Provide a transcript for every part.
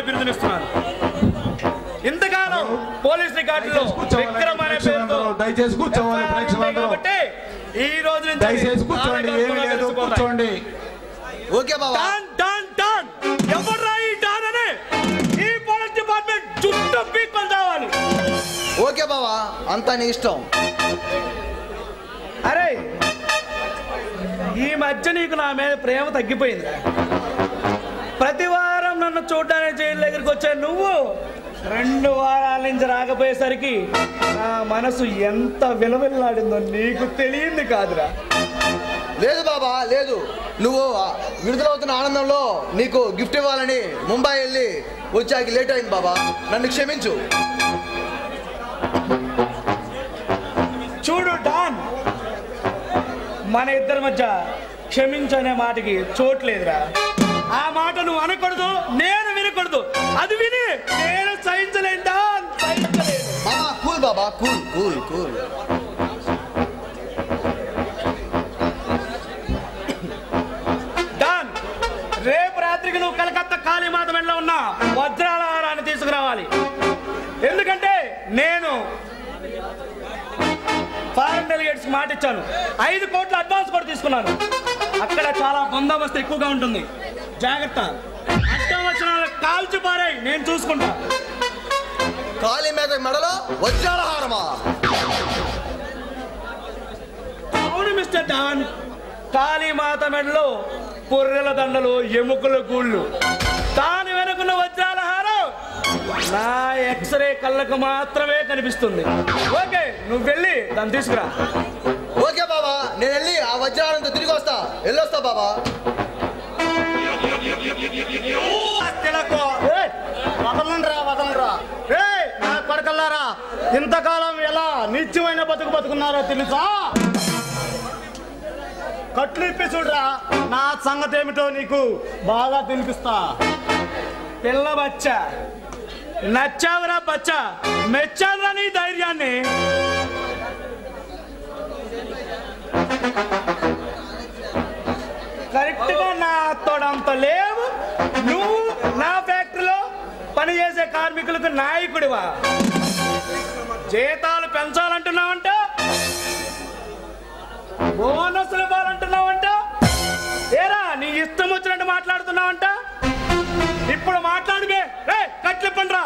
బిరుదునిస్తున్నాను. ఇంతకాలం పోలీస్ రికార్డులో విక్రమ్ అనే పేరుతో దయచేసి కూర్చోవాలి ప్రేక్షకులందరూ. కాబట్టి ఈ రోజు నుంచి దయచేసి కూర్చోండి, ఏమీ లేదు, కూర్చోండి. ఓకే బాబా. ఎవర్రా ఈ డాన్ అని ఈ పోలీస్ డిపార్ట్మెంట్ చుట్టూ పీక్కొని రావాలి. ఓకే బాబా, అంతా నీ ఇష్టం. అరే ఈ మధ్య నీకు నా మీద ప్రేమ తగ్గిపోయింది. ప్రతి వారం నన్ను చూడడానికి జైలు దగ్గరికి వచ్చా నువ్వు 2 వారాల నుంచి రాకపోయేసరికి నా మనసు ఎంత విలవిల్లాడిందో నీకు తెలియంది కాదురా. లేదు బాబా, లేదు. నువ్వు విడుదలవుతున్న ఆనందంలో నీకు గిఫ్ట్ ఇవ్వాలని ముంబై వెళ్ళి వచ్చాక లేట్ అయింది బాబా, నన్ను క్షమించు. చూడు డాన్, మన ఇద్దరి మధ్య క్షమించనే మాటకి చోట్లేదురా. ఆ మాట నువ్వు అనకూడదు, నేను వినకూడదు. అది విని నేను సహించలేను డాన్, సహించలేను. బాబా కూల్, బాబా కూల్ కూల్ కూల్. డాన్, రేపు రాత్రికి నువ్వు కలకత్తా కాళీమాత మెడలో ఉన్న వజ్రాల హారాన్ని తీసుకురావాలి. ఎందుకంటే నేను ఫారెన్ డెలిగేట్స్ మాట ఇచ్చాను. 5 కోట్ల అడ్వాన్స్ కూడా తీసుకున్నాను. అక్కడ చాలా బందోబస్తు ఎక్కువగా ఉంటుంది, జాగ్రత్త. అడ్డం వచ్చిన కాల్చి పారాయి, నేను చూసుకుంటా. కాళీ మీద మెడలో వజ్రాల హారమా? అవును మిస్టర్ డాన్, కాళీమాత మెడలో పొర్రెల దండలు, ఎముకల గూళ్ళు, దాని వెనుకున్న వజ్రాల హారం నా ఎక్స్రే కళ్ళకు మాత్రమే కనిపిస్తుంది. ఓకే, నువ్వు వెళ్ళి దాన్ని తీసుకురా. ఓకే బాబా, నేను వెళ్ళి ఆ వజ్రాలంతో తిరిగి వస్తా. వెళ్ళొస్తా బాబా. వదలరా నా కొడకల్లారా, ఇంతకాలం ఎలా నిత్యమైన బతుకున్నారో తెలుసా? కట్లు ఇప్పి చూడరా, నా సంగతి ఏమిటో నీకు బాగా తినిపిస్తా. పిల్ల బచ్చ, నచ్చావురా బచ్చ, మెచ్చావురా నీ ధైర్యాన్ని. కరెక్ట్ గా నా తోడంత లేవు. నువ్వు నా ఫ్యాక్టరీలో పనిచేసే కార్మికులకు నాయకుడివా? జీతాలు పెంచాలంటున్నావంట, బోనస్లు ఇవ్వాలంటున్నావంట. ఏరా నీ ఇష్టం వచ్చినట్టు మాట్లాడుతున్నావంట. ఇప్పుడు మాట్లాడుకే, రే కట్లిప్పండి రా.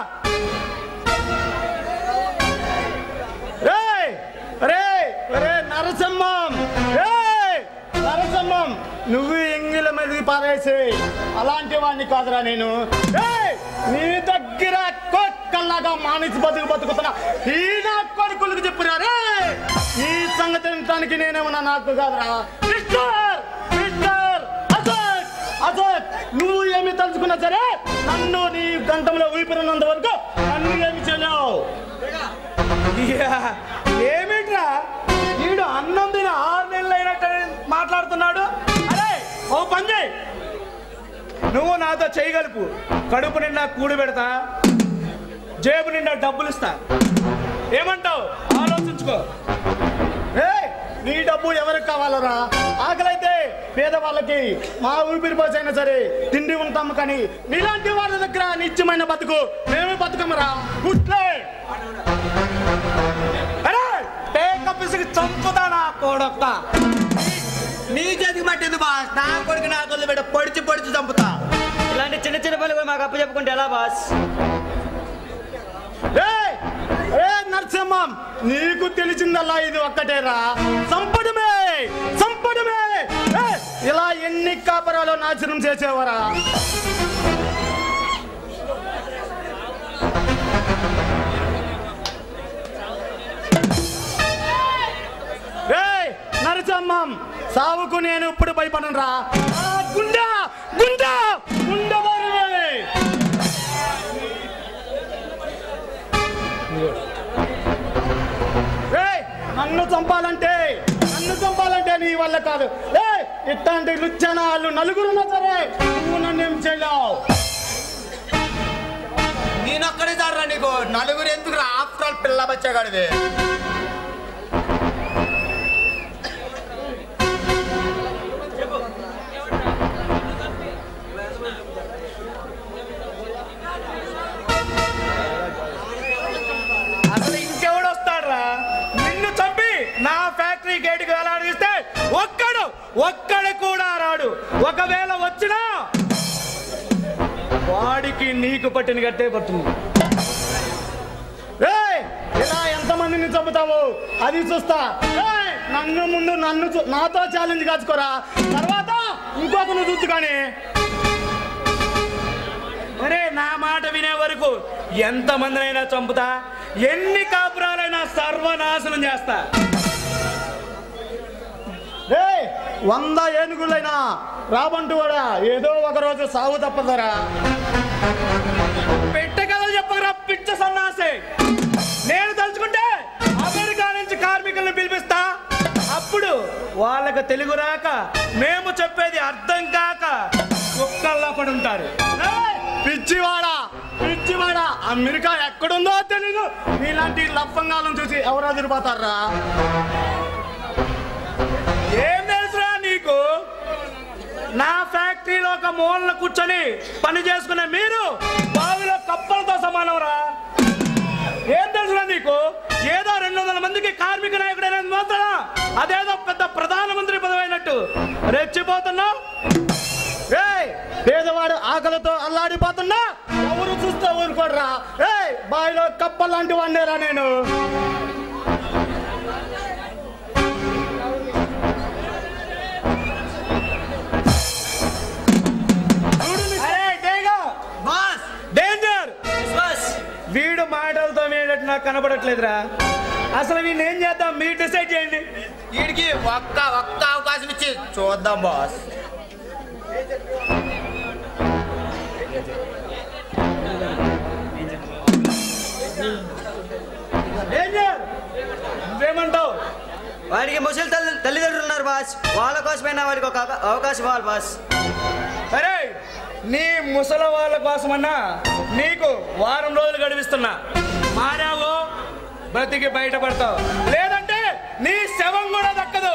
నరసింహం, నరసింహం, నువ్వు ఎంగిల మీద పారేసి అలాంటి వాడిని కాదురా నేను. నీ దగ్గర కొక్కల్లాగా మానేసి బతుకుతున్నా ఈ నా కొడుకులకు చెప్పురా. రే ఈ సంగతి వినటానికి నేనేమన్నా నాకు కాదురా. మిస్టర్ మిస్టర్ అశోక్, అశోక్, నువ్వు ఏమి తలుచుకున్నా సరే నన్ను నీ గంటంలో ఊపిరినంత వరకు నన్ను ఏమి చేయలేవు. ఏమిట్రా వీడు అన్నం తిన 6 నెలలు అయినట్టు మాట్లాడుతున్నాడు. అరే ఓ పని చేయి, నువ్వు నాతో చేయగలుపు. కడుపు నిండా కూడి పెడతా, జేబు నిండా డబ్బులు ఇస్తా. ఏమంటావు? ఆలోచించుకో. నీ డబ్బు ఎవరికి కావాలరా? ఆకలైతే పేదవాళ్ళకి మా ఊపిరి పోసైనా సరే తిండి ఉంటాము, కానీ నీలాంటి వాళ్ళ దగ్గర నిత్యమైన బతుకు మేము బతుకమరా. చంపుతా నా కొడుక. నీ చేతికి పట్టింది బాస్, నా కొడుకు నా కొడుకు బిడ్డ పొడిచి పొడిచి చంపుతా. ఇలాంటి చిన్న చిన్న పనులు కూడా మాకు అప్పచెప్పుకుంటే ఎలా బాస్? నరసింహం, నీకు తెలిసిందల్లా ఇది ఒక్కటేరా, సంపడమే సంపడమే. ఇలా ఎన్ని కాపరాలు నాశనం చేసేవారా? నరసింహం, సావుకు నేను ఇప్పుడు భయపడను రా. గుండా గుండా గుండె నన్ను చంపాలంటే నీ వల్ల కాదు. ఇట్లాంటి లుచ్చనాలు నలుగురున్నా సరే నువ్వు నన్ను ఏం చేయలేవు. నేనొక్కడే దారా నీకు నలుగురు ఎందుకు? ఆఫ్టర్ ఆల్ పిల్ల బచ్చగాడిది. ఒక్కడు కూడా రాడు. ఒకవేళ వచ్చినా వాడికి నీకు పట్టిన గట్టే పడుతుంది. ఇలా ఎంతమందిని చంపుతావు అది చూస్తా. ముందు నాతో ఛాలెంజ్ కాచుకోరా, తర్వాత ఇంకొకరు చూద్దు. కానీ అరే నా మాట వినే వరకు ఎంతమందినైనా చంపుతా, ఎన్ని కాపురాలైనా సర్వనాశనం చేస్తా. 100 ఏనుగులైనా రాబంటూ కూడా ఏదో ఒక రోజు సాగు తప్పదరా. పెట్టే కథలు చెప్పగరా పిచ్చ సన్నాసి. నేను తలుచుకుంటే అమెరికా నుంచి కార్మికులను పిలిపిస్తా. అప్పుడు వాళ్ళకు తెలుగు రాక, మేము చెప్పేది అర్థం కాక కుక్కల్లా పడి ఉంటారు. పిచ్చివాడా పిచ్చివాడా, అమెరికా ఎక్కడుందో తెలీదు. ఇలాంటి లఫంగాలను చూసి ఎవరు ఎదిరిపోతారా? ఏం తెలుసురా నీకు? నా ఫ్యాక్టరీలో ఒక మూలన కూర్చొని పని చేసుకునే మీరు బావిలో కప్పలతో సమానంరా. ఏం తెలుసురా నీకు? ఏదో 200 మందికి కార్మిక నాయకుడైన మాత్రం అదేదో పెద్ద ప్రధానమంత్రి పదవి అయినట్టు రెచ్చిపోతున్నావు. పేదవాడు ఆకలితో అల్లాడిపోతున్నా ఎవరు చూస్తూ ఊరుకోడరా. బావిలో కప్పలాంటి వాడినేరా నేను. వీడు మాటలతో వేయటట్టు నాకు కనబడట్లేదురా. అసలు వీడిని ఏం చేద్దాం మీరు డిసైడ్ చేయండి. వీడికి ఒక్క అవకాశం ఇచ్చి చూద్దాం బాస్. నువ్వేమంటావు? వాడికి ముసలి తల్లిదండ్రులు ఉన్నారు బాస్, వాళ్ళ కోసమైనా వాడికి ఒక అవకాశం ఇవ్వాలి బాస్. సరే, నీ ముసలి వాళ్ళ కోసమన్నా నీకు వారం రోజులు గడిపిస్తున్నా. మారావు బ్రతికి బయటపడతావు, లేదంటే నీ శవం కూడా దక్కదు.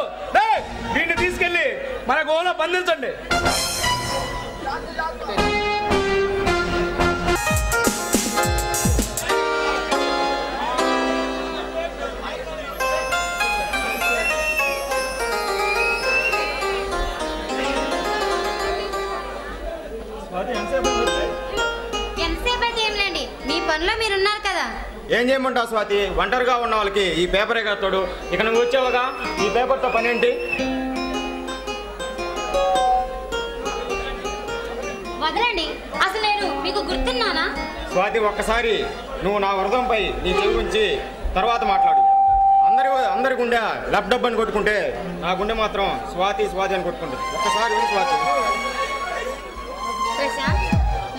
వీడిని తీసుకెళ్ళి మన గోలో బంధించండి. ఎంతసేపు ఏంలేండి, మీ పనిలో మీరున్నారు కదా. ఏం చేయమంటావు స్వాతి? ఒంటరిగా ఉన్న వాళ్ళకి ఈ పేపరే కడతాడు. ఇక నువ్వు వచ్చావుగా, ఈ పేపర్తో పని ఏంటి? వదలండి, అసలు నేను మీకు గుర్తున్నానా? స్వాతి, ఒక్కసారి నువ్వు నా వరదంపై నీ చెవి ఉంచి తర్వాత మాట్లాడు. అందరి గుండె లబ్ డబ్ అని కొట్టుకుంటే నా గుండె మాత్రం స్వాతి స్వాతి అని కొట్టుకుంటుంది. ఒక్కసారి స్వాతి. ప్రశాంత్,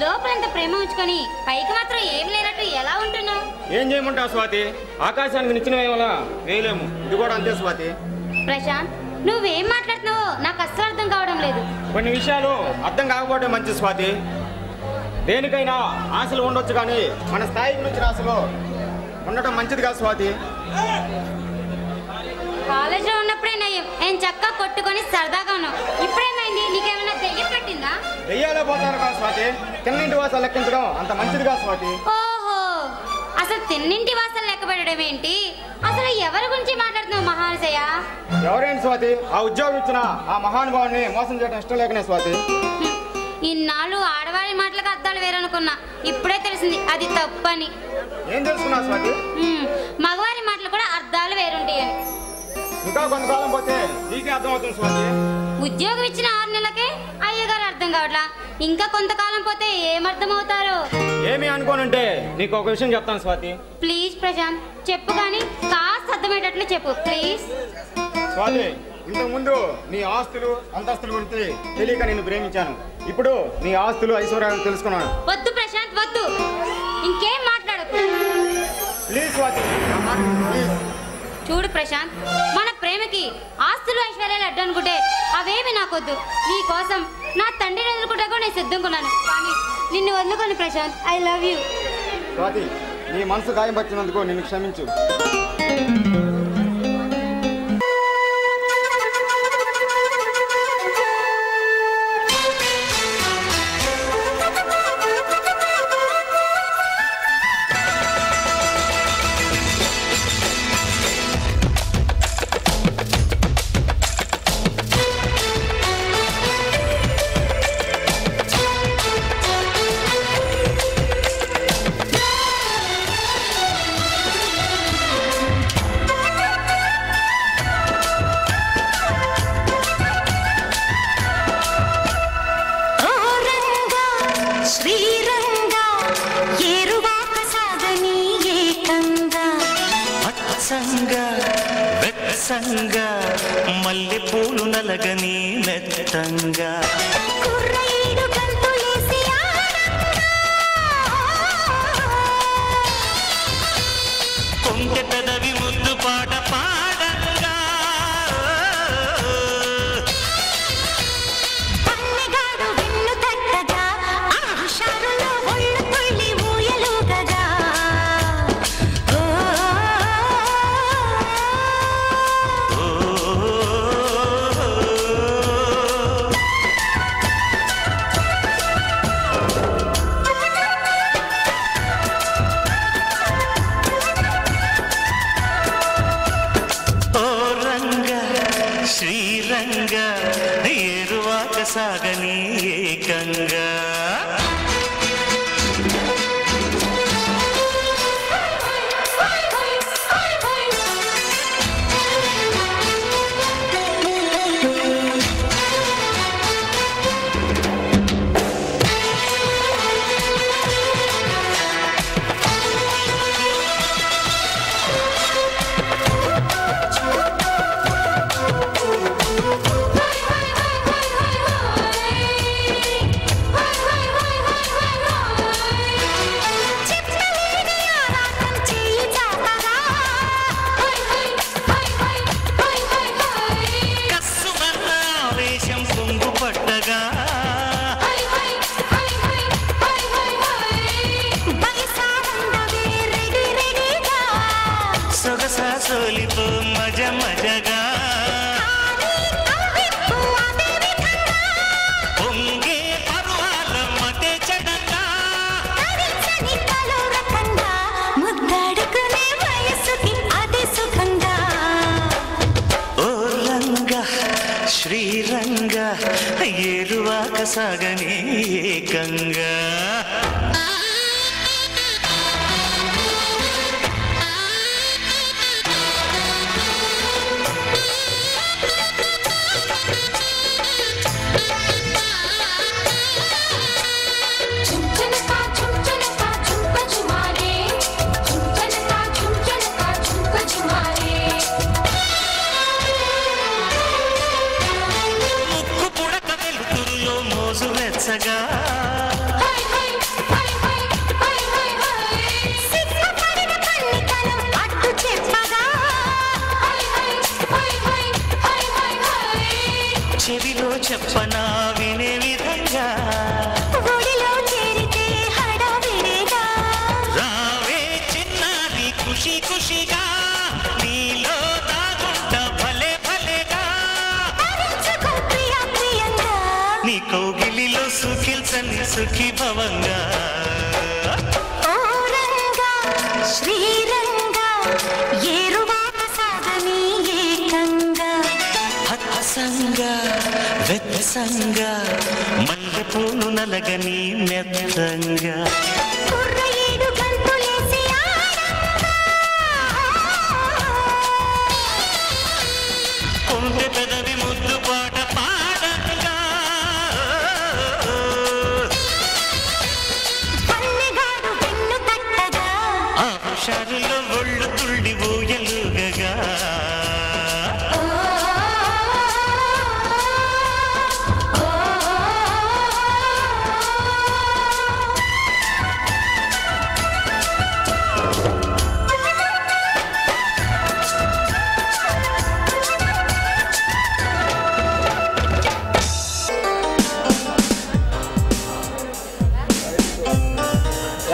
లోపలంత ప్రేమ ఉంచుకొని పైకి మాత్రం ఏం లేనట్టు ఎలా ఉంటున్నావు? ఏం చేయమంటావు స్వాతి? ఆకాశానికి నిచ్చిన వల్ల వేయలేము, ఇది కూడా అంతే స్వాతి. ప్రశాంత్, నువ్వేం మాట్లాడుతున్నావో నాకు అస్సలు అర్థం కావడం లేదు. కొన్ని విషయాలు అర్థం కాకపోవడం మంచిది స్వాతి. దేనికైనా ఆశలు ఉండొచ్చు, కానీ మన స్థాయికి మించిన ఆశలు ఉండటం మంచిది కాదు స్వాతి. కాలేజీలో ఉన్నప్పుడే నయం, నేను చక్కగా కొట్టుకొని సరదాగా ఉన్నావు. ఇప్పుడేమైంది? నీకేమైనా దెయ్యం పట్టిందా? దెయ్యాలే పోతారు కాదు స్వాతి. తిన్నింటి వాసాలు లెక్కించడం అంత మంచిది కాదు స్వాతి. ఓహో, అసలు తిన్నింటి వాసాలు లెక్క పెట్టడం ఏంటి? అసలు ఎవరి గురించి మాట్లాడుతున్నావు మహాశయ? ఎవరేంటి స్వాతి? ఆ ఉద్యోగం ఇచ్చిన ఆ మహానుభావుని మోసం చేయడం ఇష్టం లేకనే స్వాతి. ఇన్నాళ్ళు ఆడవారి మాటలకు అర్థాలు వేరనుకున్నా, ఇప్పుడే తెలిసింది అది తప్పని. ఏం తెలుసుకున్నా స్వాతి? మగవారి మాటలు కూడా అర్థాలు వేరుంటాయని. ఇంకా కొంతకాలం పోతే నీకే అర్థమవుతుంది స్వాతి. ఉద్యోగం ఇచ్చిన 6 నెలలకే అయ్యగారు అర్థం కావట్లా, ఇంకా కొంతకాలం పోతే ఏమర్థమవుతారో. ఏమి అనుకోనంటే నీకు ఒక విషయం చెప్తాను స్వాతి. ప్లీజ్ ప్రశాంత్, చెప్పు, కానీ కాస్త అర్థమయ్యేటట్లు చెప్పు ప్లీజ్. స్వాతి, ఇంతకు ముందు నీ ఆస్తులు అంతస్తుల గురించి తెలియక నేను ప్రేమించాను. ఇప్పుడు నీ ఆస్తులు ఐశ్వర్యాలను తెలుసుకున్నాను. వద్దు ప్రశాంత్, వద్దు, ఇంకేం మాట్లాడకు ప్లీజ్ స్వాతి, ప్లీజ్. చూడు ప్రశాంత్, మన ప్రేమకి ఆస్తులు ఐశ్వర్యాలు అడ్డు అనుకుంటే అవేమి నాకొద్దు. నీ కోసం నా తండ్రిని వదులుకుంటా కూడా నేను సిద్ధంకున్నాను, కానీ నిన్ను వదులుకోను Prashant. I love you. Swati, నీ మనసు గాయం పట్టినందుకు నిన్ను క్షమించు. పచ్చంగా మల్లె పూలు నలగని మెత్తంగా కొంటె పెదవి ముద్దు పాట పాడంగా శ్రీరంగా ఏరువాక సాగని ఏకంగా సోలిపో మజ మజగా పొంగే పర్వాల మతే చెడగా ముద్దాడుకునే వయసుకి అదే సుఖంగా ఓ రంగా శ్రీరంగా ఏరువాక సాగని ఏకంగా సగా చెవిలో చెప్పనా వినే విధంగా రావే చిన్నారి ఖుషి ఖుషిగా నీలో దాగుంట భలే భలేగా నీ కౌగిలిలో సుఖిల్చని సుఖీ భవంగా శ్రీరంగా ఏరువాక సాగని ఏకంగా హత్సంగా వెత్సంగా మల్లె పూలు నలగని మెత్తంగా కొంటె పెదవి ముద్దు పాట పాడంగా ఆ హుషారులో ఒళ్ళు తుళ్ళి ఊయలుగగా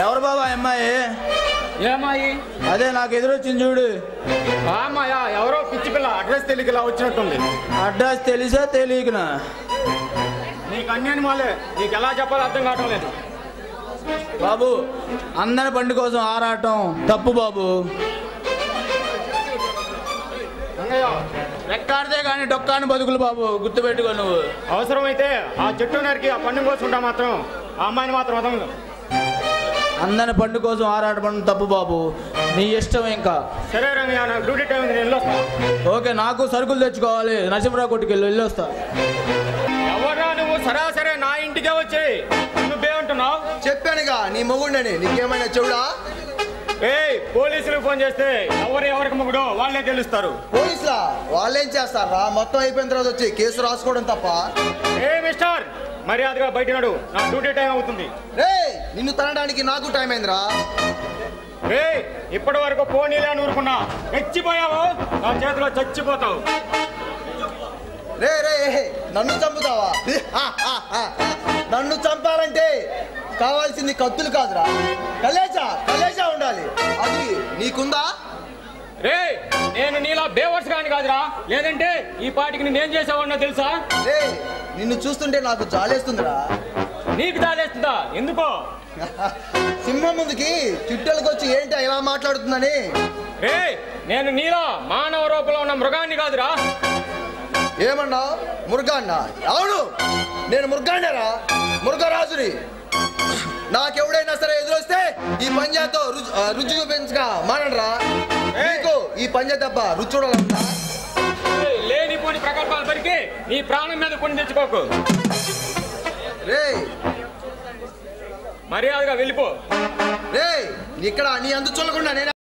ఎవరు బాబా అమ్మాయి? ఏమాయి? అదే నాకు ఎదురొచ్చింది చూడు. అమ్మాయా? ఎవరో పిచ్చి పిల్ల అడ్రస్ తెలియకలా వచ్చినట్టుంది. అడ్రస్ తెలిసా తెలియకనా? నీకు అన్యాని మాలే, నీకు ఎలా చెప్పాలో అర్థం కావటం లేదు బాబు. అందరి బండి కోసం ఆరాటం తప్పు బాబు. రెక్కాడితే కానీ డొక్కాని బతుకులు బాబు, గుర్తుపెట్టుకో నువ్వు. అవసరమైతే ఆ చెట్టు నరికి ఆ పండు కోసుకుంటా మాత్రం ఆ అమ్మాయిని మాత్రం వదలను. అందరి పండు కోసం ఆరాటపడడం తప్పు బాబు, నీ ఇష్టం. ఇంకా సరే రమ్య, నాకు డ్యూటీ టైం ఉంది, నేను వెళ్ళొస్తా. ఓకే, నాకు సరుకులు తెచ్చుకోవాలి, నరసింహరావు కొట్టుకు వెళ్ళొస్తా. ఎవరా నువ్వు? సరాసరి నా ఇంటికే వచ్చి నువ్వేమంటున్నావు? చెప్పానుగా నీ మొగుండని, నీకేమైనా చెవుడా? పోలీసులు ఫోన్ చేస్తే ఎవరికి మొగుడో వాళ్ళే తెలుస్తారు. పోలీసులా? వాళ్ళేం చేస్తారా? మొత్తం అయిపోయిన తర్వాత వచ్చి కేసు రాసుకోవడం తప్ప. మిస్టర్, మర్యాదగా బయట నడు, నా డ్యూటీ టైం అవుతుంది. నిన్ను తనడానికి నాకు టైం అయిందిరా. ఇప్పటి వరకు పోనీలే అని ఊరుకున్నా, చచ్చిపోయావు నా చేతిలో చచ్చిపోతావు. రే నన్ను చంపుతావా? నన్ను చంపాలంటే కావాల్సింది కత్తులు కాదురా, కలేజా ఉండాలి. అది నీకుందా? నేను నీలా బేవర్స్ గాని కాదురా, లేదంటే ఈ పాటికి నేనేం చేసావన్నా తెలుసా? నిన్ను చూస్తుంటే నాకు జాలేస్తుందిరా. నీకు జాలేస్తుందా? ఎందుకో? సింహం ముందుకి చుట్టలకు వచ్చి ఏంటి ఇలా మాట్లాడుతుందని. నేను నీలా మానవ రూపంలో ఉన్న మృగాన్ని కాదురా. ఏమన్నా? మురుగాన్నా? అవును, నేను మురుగానేరా, మురుగరాజుని. నాకెవడైనా సరే ఎదురొస్తే ఈ పంజాతో రుచి చూపించగా మానరా. నీకు ఈ పంజా తప్ప రుచి చూడాలంటా? లేనిపోని ప్రకల్పాలు పరికి నీ ప్రాణం మీద కొని తెచ్చుకోకు. మర్యాదగా వెళ్ళిపో. ఇక్కడ నీ అందు చూడకుండా నేను